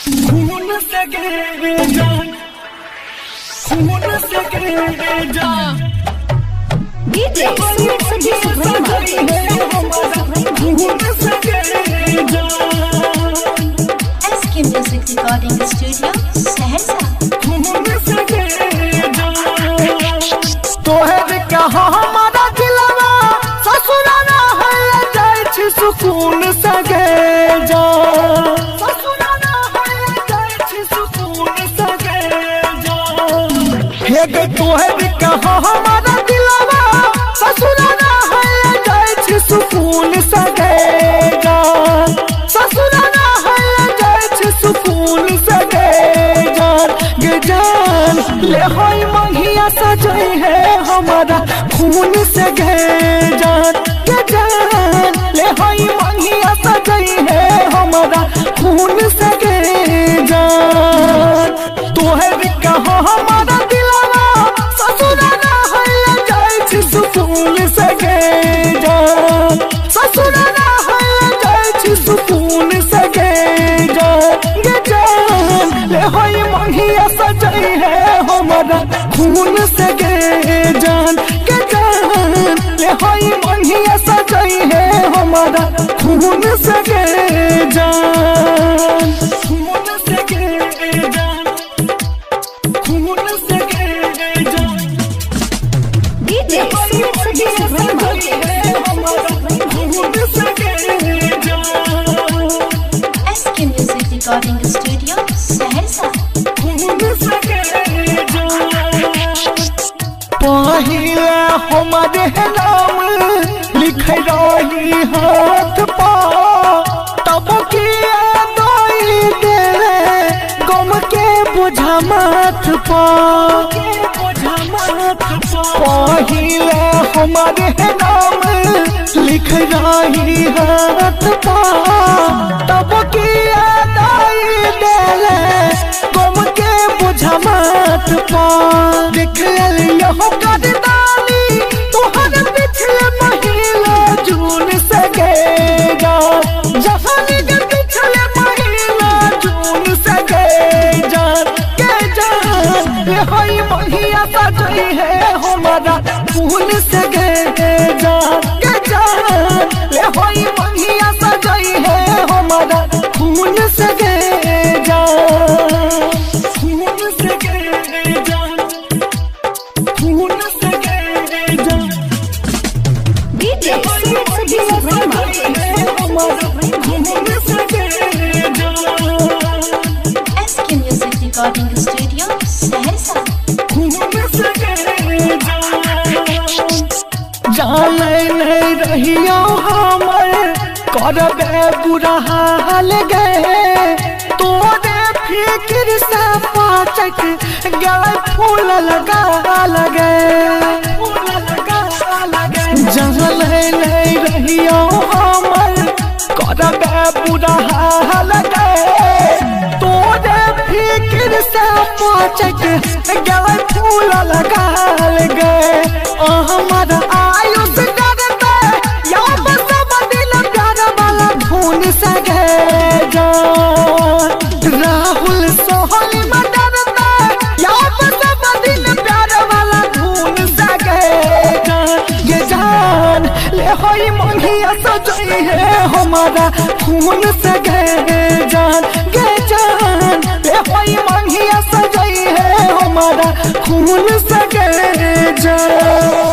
खून सगे जान, खून सगे जान, DJ Smith Sanjay खून सगे जान, SK Music Recording Studio, Saharsa. खून सगे जान, तोहर कहा हमारा दिलवा ससुराना है जाय छी सुकून सगे जान, ससुराना है जाय छी सुकून सगे जान, हे गे तोहर कहा हमारा दिलवा ससुराना है जाय छी सुकून सगे जान, ससुराना है जाय छी सुकून सगे जान, गे जान ले होई मंगिया सजई है हमारा खून से गे जान, गे जान ले होई मंगिया सजई है हमारा खून से गे जान, तोहर कहा हमारा दिलवा ससुराना है जाय छी सुकून से गे जान, ससुराना है जाय छी सुकून से गे जान, गे जान ले होई मंगिया सजई है हमारा खून से गे जान, गे जान ले होई मंगिया सजई है हमारा खून से गे जान, खून से गे जान, खून से गे जान, DJ Smith Sanjay खून से गे जान, SK Music Recording Studio, Saharsa. पहिले हमारे नाम लिख रही हाथ पा तब किया दई दे गम के बोझा माथ पा, पहिले हमारे नाम लिख रही हाथ पा तब किया दई दे गम के बोझा माथ पा, देख लियो करदानी तोहर पिछले महीना जून से गेगा, जहानी के पिछले महीना जून से गे जान, के जान ये होई मंगिया सजई है हमारा खून से गे जान, के जान ये होई मंगिया सजई है हमारा खून से गे जान, खून से गे जान, खून से गे जान, DJ Smith Sanjay खून से गे जान, SK Music Recording Studio, Saharsa. खून से गे जान, जाने नहीं रहियो हमर करबे बुरा हाल गे, तोरे फिक्र से पाचक गए फूल लगा लगे, फूल लगा लगे, जाने नहीं रहियो हमर करबे बुरा हाल गे, तोरे फिक्र से पाचक गए फूल लगा लगे, हमारा आयुष करते या बस बदिल प्यार वाला खून से गे जान, राहुल सोहनी मडरते या बस बदिल प्यार वाला खून से गे जान, ये जान ले होई मंगिया सजई है हमारा खून से गे जान, गे जान ले होई मंगिया सजई है हमारा खून से गे जान।